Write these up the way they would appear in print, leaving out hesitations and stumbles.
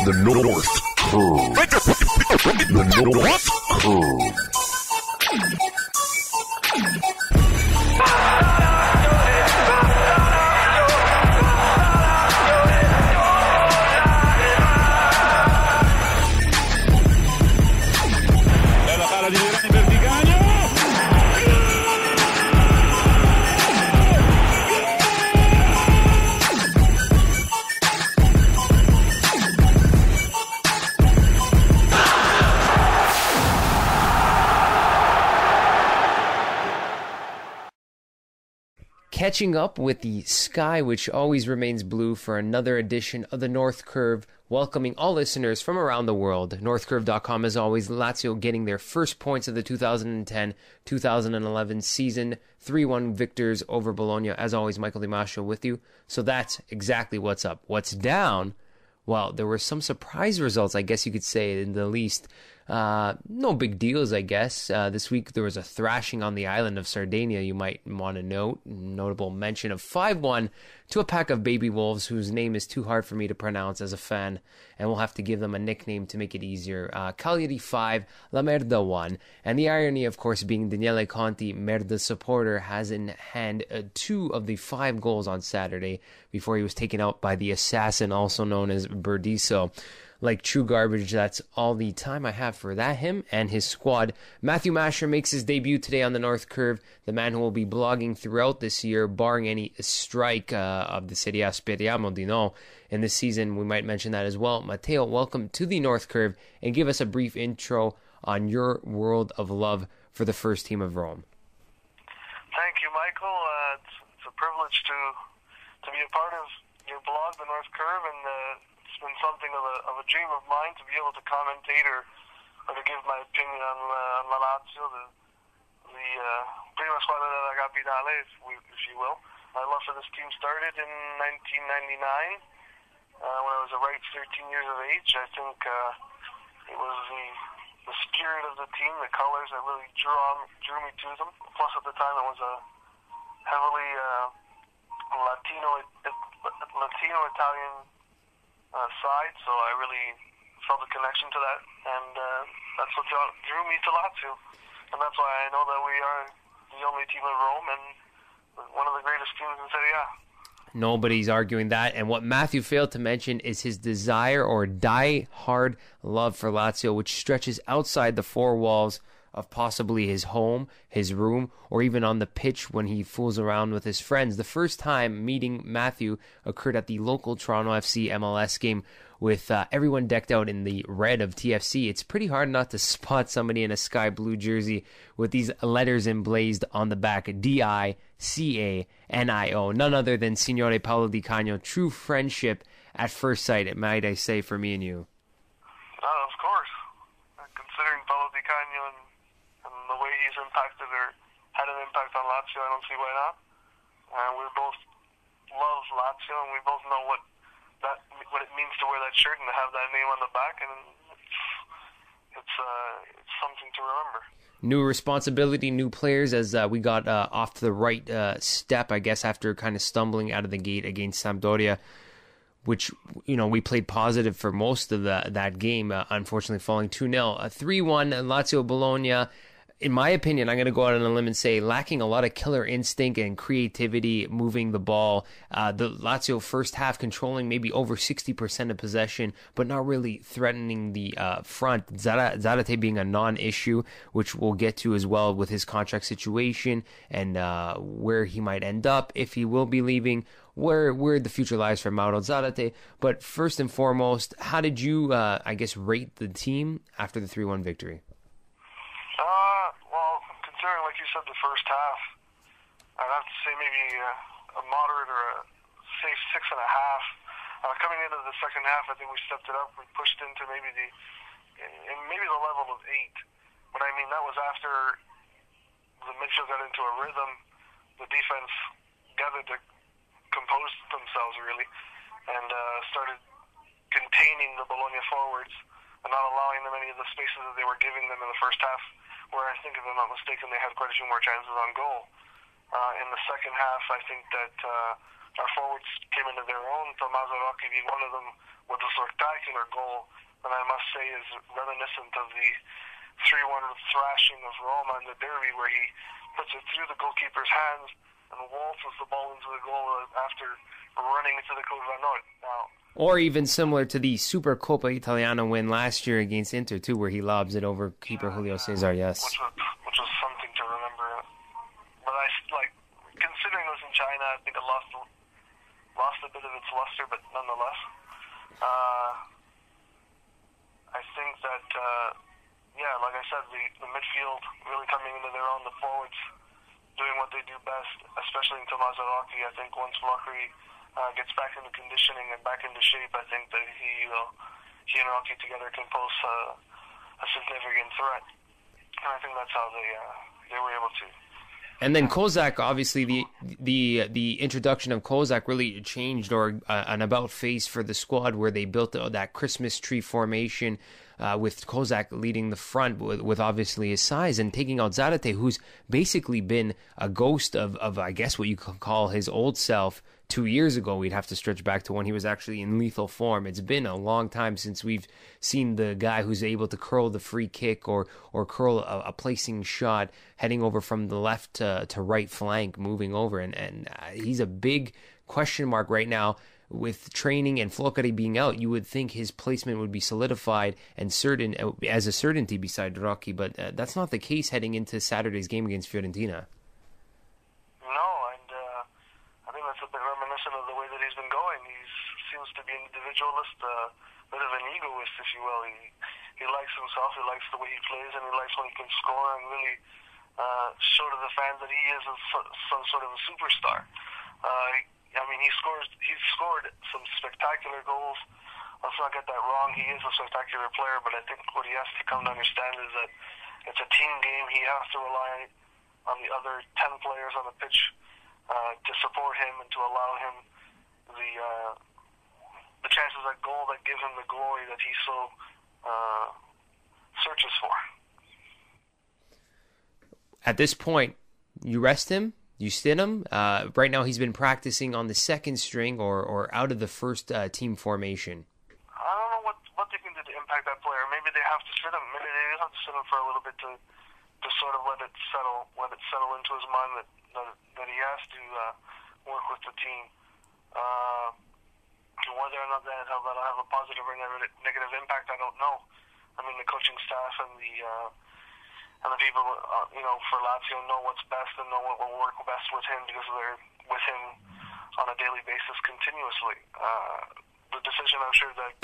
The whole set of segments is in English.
The North Curve. The North Curve. Bella palla di Verticagno. Catching up with the sky, which always remains blue, for another edition of the North Curve, welcoming all listeners from around the world. NorthCurve.com, as always, Lazio getting their first points of the 2010-2011 season. 3-1 victors over Bologna. As always, Matthew Macher with you. So that's exactly what's up. What's down? Well, there were some surprise results, I guess you could say, in the least. No big deals, I guess. This week there was a thrashing on the island of Sardinia, you might want to note. Notable mention of 5-1 to a pack of baby wolves whose name is too hard for me to pronounce as a fan, and we'll have to give them a nickname to make it easier. Cagliari 5, La Merda 1. And the irony, of course, being Daniele Conti, Merda supporter, has in hand 2 of the 5 goals on Saturday before he was taken out by the assassin, also known as Berdiso. Like true garbage, that's all the time I have for that, him and his squad. Matthew Macher makes his debut today on the North Curve, the man who will be blogging throughout this year, barring any strike of the Serie A. Speriamo di no. In this season, we might mention that as well. Matteo, welcome to the North Curve, and give us a brief intro on your world of love for the first team of Rome. Thank you, Michael. It's a privilege to be a part of your blog, the North Curve, and it's been something of a dream of mine to be able to commentate or to give my opinion on La Lazio, the prima squadra della capitale, if you will. My love for this team started in 1999 when I was a ripe 13 years of age. I think it was the spirit of the team, the colors that really drew me to them. Plus, at the time, it was a heavily Latino-Italian side, so I really felt a connection to that, and that's what drew me to Lazio, and that's why I know that we are the only team in Rome and one of the greatest teams in Serie A. Nobody's arguing that, and what Matthew failed to mention is his desire or die-hard love for Lazio, which stretches outside the 4 walls of possibly his home, his room, or even on the pitch when he fools around with his friends. The first time meeting Matthew occurred at the local Toronto FC MLS game with everyone decked out in the red of TFC. It's pretty hard not to spot somebody in a sky blue jersey with these letters emblazed on the back, DICANIO. None other than Signore Paolo Di Canio. True friendship at first sight, might I say, for me and you. Of course. Considering Paolo Di Canio and the way he's impacted or had an impact on Lazio, I don't see why not. We both love Lazio, and we both know what it means to wear that shirt and to have that name on the back, and it's something to remember. New responsibility, new players, as we got off to the right step, I guess, after kind of stumbling out of the gate against Sampdoria, which, we played positive for most of that game, unfortunately falling 2-0. 3-1, Lazio Bologna. In my opinion, I'm going to go out on a limb and say lacking a lot of killer instinct and creativity moving the ball. The Lazio first half controlling maybe over 60% of possession, but not really threatening the front. Zarate being a non-issue, which we'll get to as well with his contract situation and where he might end up if he will be leaving, where the future lies for Mauro Zarate. But first and foremost, how did you, rate the team after the 3-1 victory? Considering, like you said, the first half, I'd have to say maybe a moderate or a safe 6.5. Coming into the second half, I think we stepped it up. We pushed into maybe the level of 8. But I mean, that was after the midfield got into a rhythm. The defense gathered to compose themselves really, and started containing the Bologna forwards and not allowing them any of the spaces that they were giving them in the first half, where I think, if I'm not mistaken, they had quite a few more chances on goal. In the second half, I think that our forwards came into their own. Mauro Zarate being one of them with a spectacular goal that I must say is reminiscent of the 3-1 thrashing of Roma in the derby, where he puts it through the goalkeeper's hands and waltzes the ball into the goal after running into the Curva Nord. Now, or even similar to the Supercoppa Italiana win last year against Inter, too, where he lobs it over keeper Julio Cesar, yes. Which was something to remember. But considering it was in China, I think it lost a bit of its luster, but nonetheless. I think that, like I said, the midfield really coming into their own, the forwards doing what they do best, especially in Mauro Zarate. I think once Valkyrie gets back into conditioning and back into shape, I think that he and Rocky together can pose a significant threat. And I think that's how they were able to. And then Kozak, obviously, the introduction of Kozak really changed or an about face for the squad, where they built that Christmas tree formation with Kozak leading the front with obviously his size, and taking out Zarate, who's basically been a ghost of I guess what you could call his old self 2 years ago. We'd have to stretch back to when he was actually in lethal form. It's been a long time since we've seen the guy who's able to curl the free kick or curl a placing shot heading over from the left to right flank, moving over. And he's a big question mark right now. With training and Flocari being out, you would think his placement would be solidified and certain as a certainty beside Rocky, but that's not the case heading into Saturday's game against Fiorentina. No, and I think that's a bit reminiscent of the way that he's been going. He seems to be an individualist, a bit of an egoist, if you will. He likes himself, he likes the way he plays, and he likes when he can score and really show to the fans that he is some sort of a superstar. He's scored some spectacular goals. Let's not get that wrong. He is a spectacular player, but I think what he has to come to understand is that it's a team game. He has to rely on the other 10 players on the pitch to support him and to allow him the chances at goal that give him the glory that he so searches for. At this point, you rest him? You sit him? Right now he's been practicing on the second string or out of the first team formation. I don't know what they can do to impact that player. Maybe they have to sit him. Maybe they have to sit him for a little bit to sort of let it settle into his mind that he has to work with the team. Whether or not that'll have a positive or negative impact, I don't know. I mean, the coaching staff and the people, for Lazio know what's best and know what will work best with him, because they're with him on a daily basis continuously. The decision I'm sure that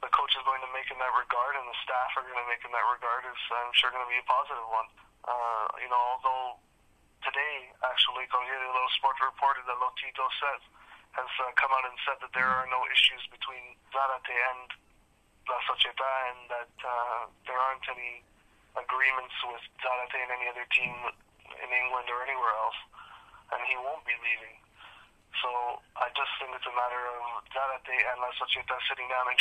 the coach is going to make in that regard and the staff are going to make in that regard is, I'm sure, going to be a positive one. Although today, actually, Corriere dello Sport reported that Lotito has come out and said that there are no issues between Zarate and La Società, and that there aren't any agreements with Zarate and any other team in England or anywhere else, and he won't be leaving. So I just think it's a matter of Zarate and La Società sitting down and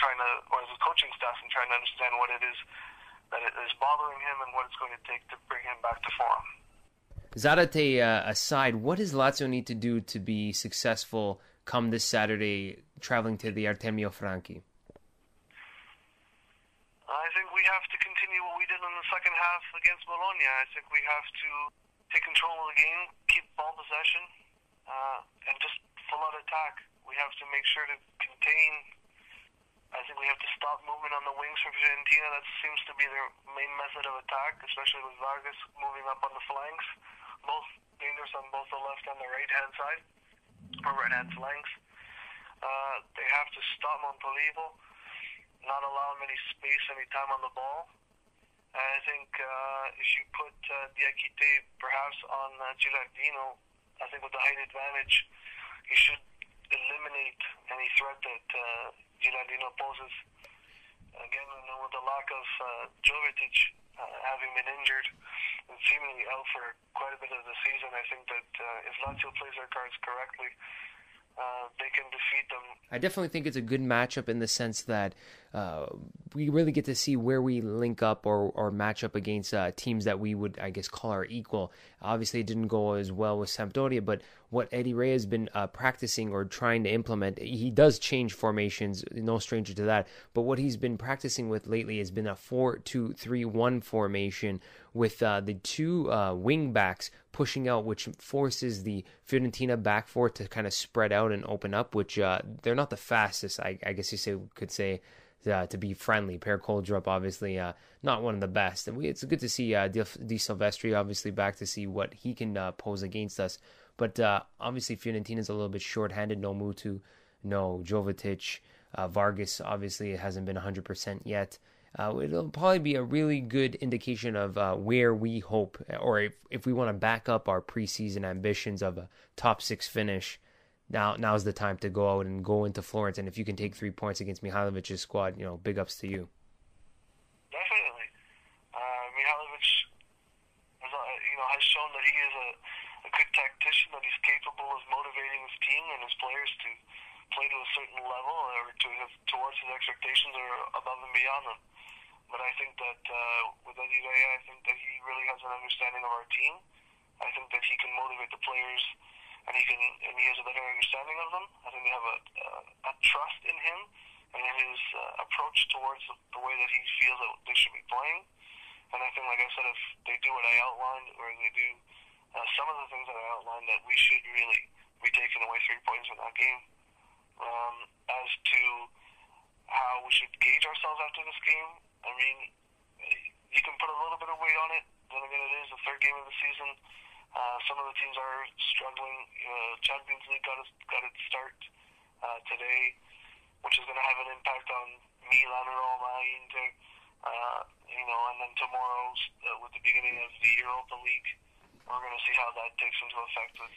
or the coaching staff, and trying to understand what it is that it is bothering him and what it's going to take to bring him back to form. Zarate aside, what does Lazio need to do to be successful come this Saturday traveling to the Artemio Franchi? I think we have to continue what we did in the second half against Bologna. I think we have to take control of the game, keep ball possession, and just full out attack. We have to make sure to contain. I think we have to stop movement on the wings from Fiorentina. That seems to be their main method of attack, especially with Vargas moving up on the flanks. Both dangerous on both the left and the right-hand side, or right-hand flanks. They have to stop Montolivo, not allow him any space, any time on the ball. And I think if you put Diakite perhaps on Gilardino, I think with the height advantage, he should eliminate any threat that Gilardino poses. Again, with the lack of Jovetic having been injured and seemingly out for quite a bit of the season, I think that if Lazio plays their cards correctly, they can defeat them. I definitely think it's a good matchup in the sense that we really get to see where we link up or match up against teams that we would, I guess, call our equal. Obviously, it didn't go as well with Sampdoria, but what Eddie Ray has been practicing or trying to implement, he does change formations, no stranger to that, but what he's been practicing with lately has been a 4-2-3-1 formation with the two wing backs pushing out, which forces the Fiorentina back four to kind of spread out and open up, which they're not the fastest, I guess you could say, to be friendly. Per Coldrup, obviously, not one of the best. And it's good to see Di Silvestri, obviously, back to see what he can pose against us. But obviously, Fiorentina's a little bit short-handed. No Mutu, no Jovetic. Vargas, obviously, hasn't been 100% yet. It'll probably be a really good indication of where we hope, or if we want to back up our preseason ambitions of a top 6 finish. Now's the time to go out and go into Florence, and if you can take 3 points against Mihailovic's squad, big ups to you. Definitely. Mihailovic has shown that he is a good tactician, that he's capable of motivating his team and his players to play to a certain level or towards his expectations or above and beyond them. But I think that with Eddie Ray, I think that he really has an understanding of our team. I think that he can motivate the players, and he has a better understanding of them. I think they have a trust in him and in his approach towards the way that he feels that they should be playing. And I think, like I said, if they do what I outlined, or they do some of the things that I outlined, that we should really be taking away 3 points in that game. As to how we should gauge ourselves after this game, I mean, you can put a little bit of weight on it. Then again, it is the third game of the season. Some of the teams are struggling. Champions League got its start today, which is going to have an impact on Milan, Roma, Inter, and then tomorrow with the beginning of the Europa League, we're going to see how that takes into effect with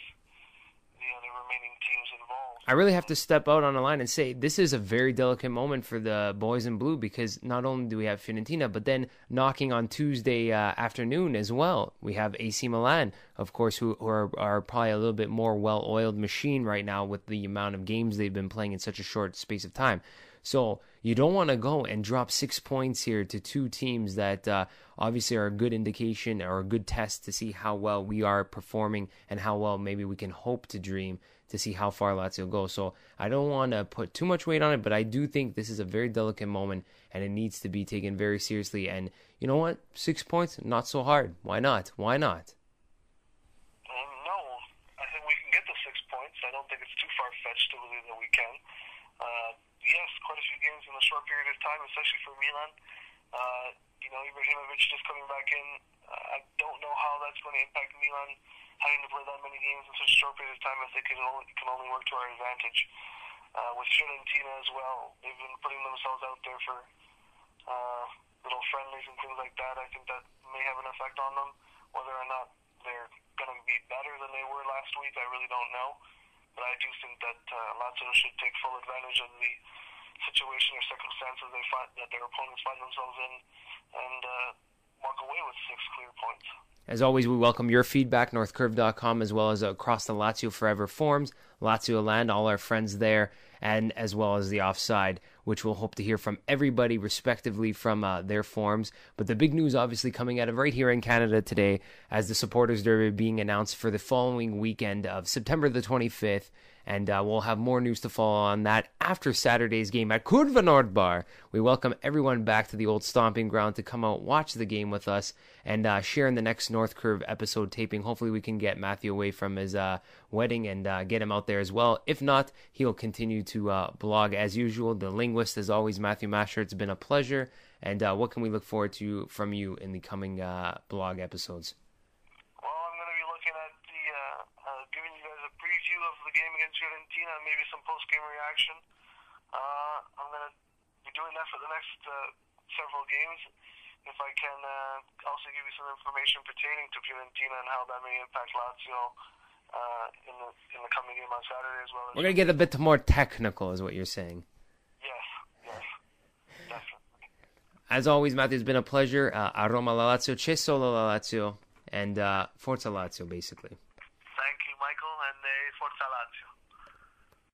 the other remaining teams involved. I really have to step out on the line and say this is a very delicate moment for the boys in blue, because not only do we have Fiorentina, but then knocking on Tuesday afternoon as well, we have AC Milan, of course, who are probably a little bit more well-oiled machine right now with the amount of games they've been playing in such a short space of time. So you don't want to go and drop 6 points here to two teams that obviously are a good indication or a good test to see how well we are performing and how well maybe we can hope to dream to see how far Lazio goes. So I don't want to put too much weight on it, but I do think this is a very delicate moment and it needs to be taken very seriously. And you know what? 6 points, not so hard. Why not? Why not? No, I think we can get the 6 points. I don't think it's too far-fetched to believe that we can. Yes, quite a few games in a short period of time, especially for Milan. Ibrahimovic just coming back in. I don't know how that's going to impact Milan having to play that many games in such a short period of time. I think it can only work to our advantage. With Fiorentina as well, they've been putting themselves out there for little friendlies and things like that. I think that may have an effect on them. Whether or not they're going to be better than they were last week, I really don't know. But I do think that Lazio should take full advantage of the situation or circumstances that their opponents find themselves in and walk away with 6 clear points. As always, we welcome your feedback, northcurve.com, as well as across the Lazio Forever forums, Lazio Land, all our friends there, and as well as the Offside, which we'll hope to hear from everybody respectively from their forums. But the big news obviously coming out of right here in Canada today, as the Supporters Derby being announced for the following weekend of September the 25th. And we'll have more news to follow on that after Saturday's game at Curva Nordbar. We welcome everyone back to the old stomping ground to come out, watch the game with us, and share in the next North Curve episode taping. Hopefully we can get Matthew away from his wedding and get him out there as well. If not, he'll continue to blog as usual. The linguist, as always, Matthew Macher. It's been a pleasure. And what can we look forward to from you in the coming blog episodes? Giving you guys a preview of the game against Fiorentina and maybe some post-game reaction. I'm going to be doing that for the next several games. If I can also give you some information pertaining to Fiorentina and how that may impact Lazio in the coming game on Saturday as well. We're going to get a bit more technical is what you're saying. Yes, definitely. As always, Matthew, it's been a pleasure. A Roma la Lazio, c'è solo la Lazio, and Forza Lazio, basically.